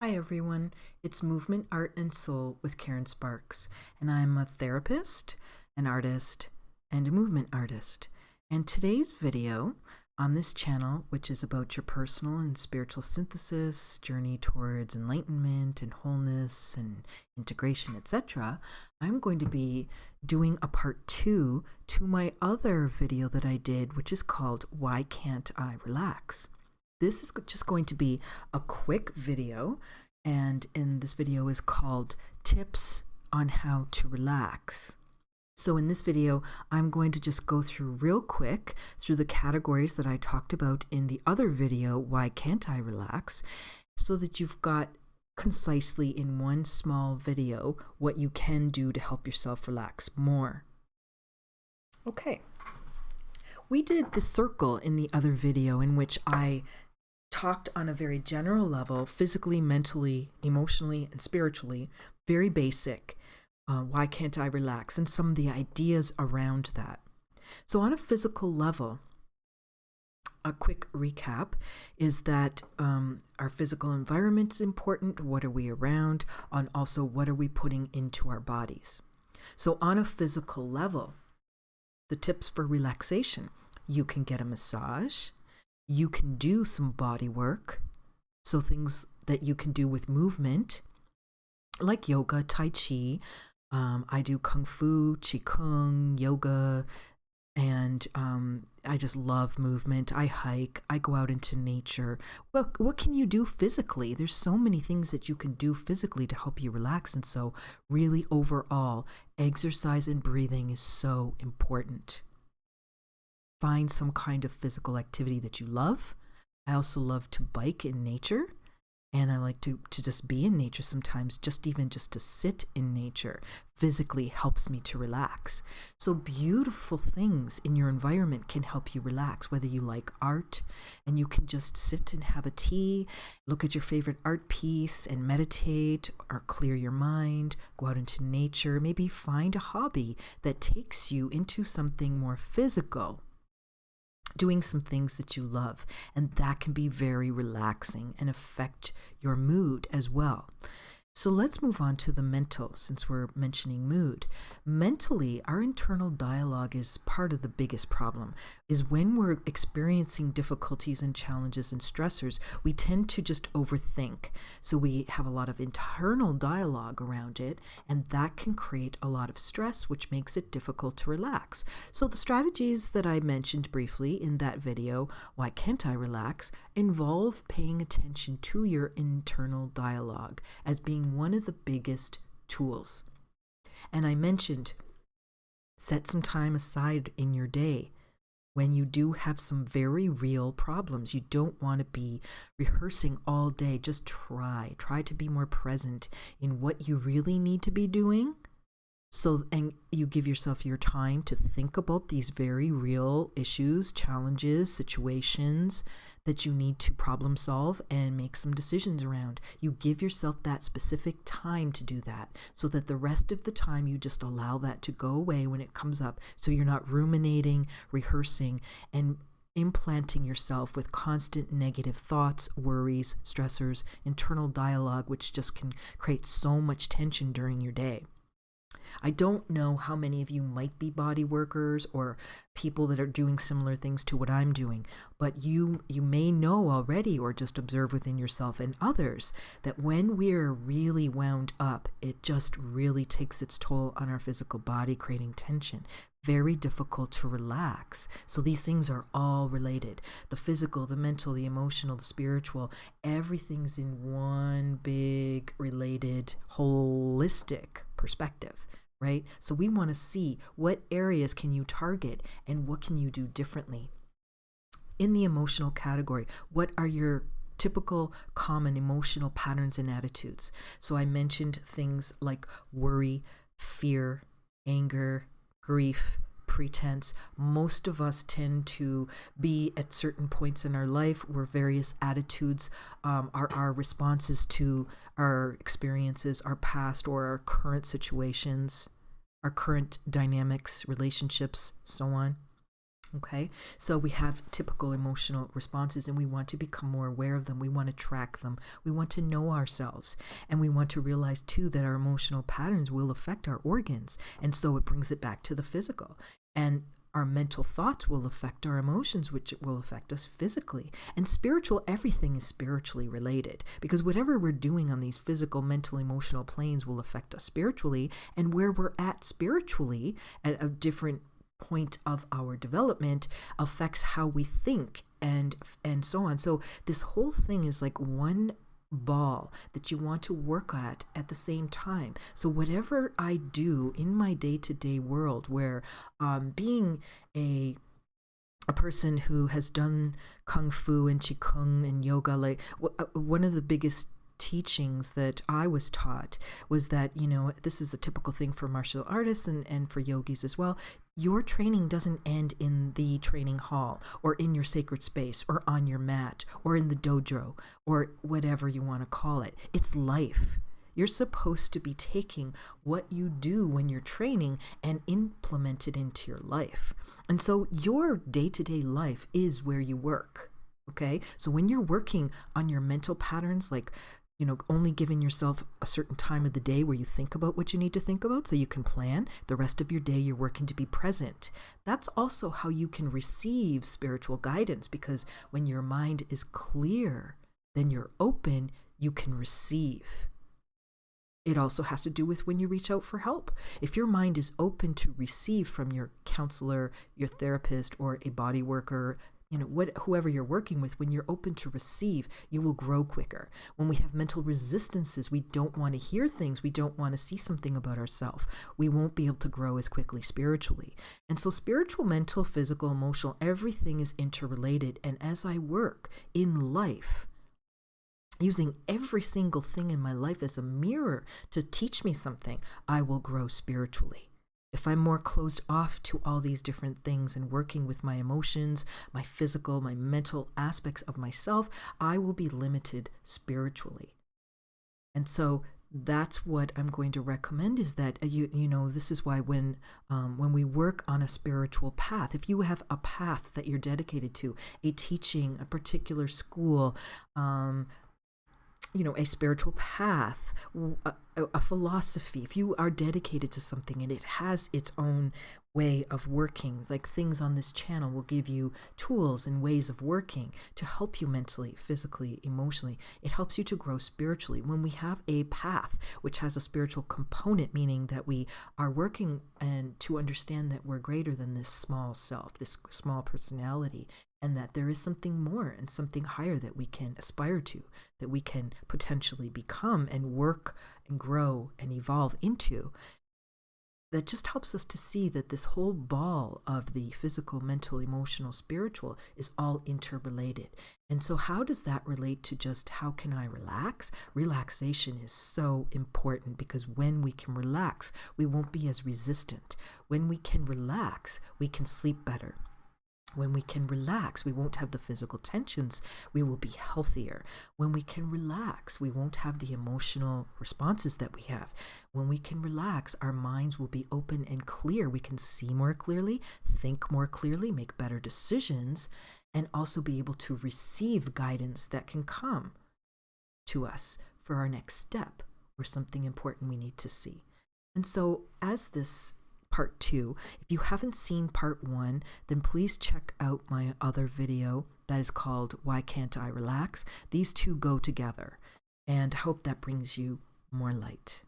Hi everyone, it's Movement, Art, and Soul with Karen Sparks, and I'm a therapist, an artist, and a movement artist. And today's video on this channel, which is about your personal and spiritual synthesis, journey towards enlightenment and wholeness and integration, etc., I'm going to be doing a part 2 to my other video that I did, which is called Why Can't I Relax? This is just going to be a quick video, and in this video is called Tips on How to Relax. So in this video, I'm going to just go through real quick through the categories that I talked about in the other video, Why Can't I Relax, so that you've got concisely in one small video what you can do to help yourself relax more. Okay. We did the circle in the other video in which I talked on a very general level, physically, mentally, emotionally, and spiritually, very basic. Why can't I relax? And some of the ideas around that. So on a physical level, a quick recap is that our physical environment is important. What are we around? And also, what are we putting into our bodies? So on a physical level, the tips for relaxation: you can get a massage. You can do some body work, so things that you can do with movement, like yoga, tai chi. I do kung fu, qigong, yoga, and I just love movement. I hike, I go out into nature. Well, what can you do physically? There's so many things that you can do physically to help you relax, and so really overall, exercise and breathing is so important. Find some kind of physical activity that you love. I also love to bike in nature, and I like to just be in nature sometimes. Just to sit in nature physically helps me to relax. So beautiful things in your environment can help you relax, whether you like art and you can just sit and have a tea, look at your favorite art piece and meditate or clear your mind, go out into nature, maybe find a hobby that takes you into something more physical, doing some things that you love, and that can be very relaxing and affect your mood as well. So let's move on to the mental, since we're mentioning mood. Mentally, our internal dialogue is part of the biggest problem. Is when we're experiencing difficulties and challenges and stressors, we tend to just overthink. So we have a lot of internal dialogue around it, and that can create a lot of stress, which makes it difficult to relax. So the strategies that I mentioned briefly in that video, Why Can't I Relax, involve paying attention to your internal dialogue as being one of the biggest tools. And I mentioned, set some time aside in your day when you do have some very real problems. You don't want to be rehearsing all day. Just try to be more present in what you really need to be doing. So, and you give yourself your time to think about these very real issues, challenges, situations that you need to problem solve and make some decisions around. You give yourself that specific time to do that, so that the rest of the time you just allow that to go away when it comes up, so you're not ruminating, rehearsing, and implanting yourself with constant negative thoughts, worries, stressors, internal dialogue, which just can create so much tension during your day. I don't know how many of you might be body workers or people that are doing similar things to what I'm doing, but you may know already, or just observe within yourself and others, that when we're really wound up, it just really takes its toll on our physical body, creating tension. Very difficult to relax. So these things are all related. The physical, the mental, the emotional, the spiritual, everything's in one big related holistic perspective, right? So we want to see what areas can you target and what can you do differently. In the emotional category, what are your typical common emotional patterns and attitudes? So I mentioned things like worry, fear, anger, grief, pretense. Most of us tend to be at certain points in our life where various attitudes are our responses to our experiences, our past or our current situations, our current dynamics, relationships, so on. Okay, so we have typical emotional responses and we want to become more aware of them. We want to track them. We want to know ourselves. And we want to realize too that our emotional patterns will affect our organs. And so it brings it back to the physical. And our mental thoughts will affect our emotions, which will affect us physically. And spiritual, everything is spiritually related because whatever we're doing on these physical, mental, emotional planes will affect us spiritually. And where we're at spiritually at a different point of our development affects how we think and so on. So this whole thing is like one ball that you want to work at the same time. So whatever I do in my day-to-day world, where being a person who has done kung fu and qigong and yoga, like one of the biggest teachings that I was taught was that, you know, this is a typical thing for martial artists and for yogis as well. Your training doesn't end in the training hall or in your sacred space or on your mat or in the dojo or whatever you want to call it. It's life. You're supposed to be taking what you do when you're training and implement it into your life. And so your day-to-day life is where you work. Okay? So when you're working on your mental patterns, like, you know, only giving yourself a certain time of the day where you think about what you need to think about so you can plan. The rest of your day, you're working to be present. That's also how you can receive spiritual guidance, because when your mind is clear, then you're open, you can receive. It also has to do with when you reach out for help. If your mind is open to receive from your counselor, your therapist, or a body worker, you know, whoever you're working with, when you're open to receive, you will grow quicker. When we have mental resistances, we don't want to hear things, we don't want to see something about ourselves, we won't be able to grow as quickly spiritually. And so spiritual, mental, physical, emotional, everything is interrelated. And as I work in life, using every single thing in my life as a mirror to teach me something, I will grow spiritually. If I'm more closed off to all these different things and working with my emotions, my physical, my mental aspects of myself, I will be limited spiritually. And so that's what I'm going to recommend, is that you know, this is why when we work on a spiritual path, if you have a path that you're dedicated to, a teaching, a particular school, you know, a spiritual path, a philosophy, if you are dedicated to something and it has its own way of working, like things on this channel will give you tools and ways of working to help you mentally, physically, emotionally. It helps you to grow spiritually. When we have a path which has a spiritual component, meaning that we are working and to understand that we're greater than this small self, this small personality, and that there is something more and something higher that we can aspire to, that we can potentially become and work and grow and evolve into, that just helps us to see that this whole ball of the physical, mental, emotional, spiritual is all interrelated. And so how does that relate to just how can I relax? Relaxation is so important, because when we can relax, we won't be as resistant. When we can relax, we can sleep better. When we can relax, we won't have the physical tensions. We will be healthier. When we can relax, we won't have the emotional responses that we have. When we can relax, our minds will be open and clear. We can see more clearly, think more clearly, make better decisions, and also be able to receive guidance that can come to us for our next step or something important we need to see. And so as this part 2. If you haven't seen part 1, then please check out my other video that is called Why Can't I Relax? These two go together, and I hope that brings you more light.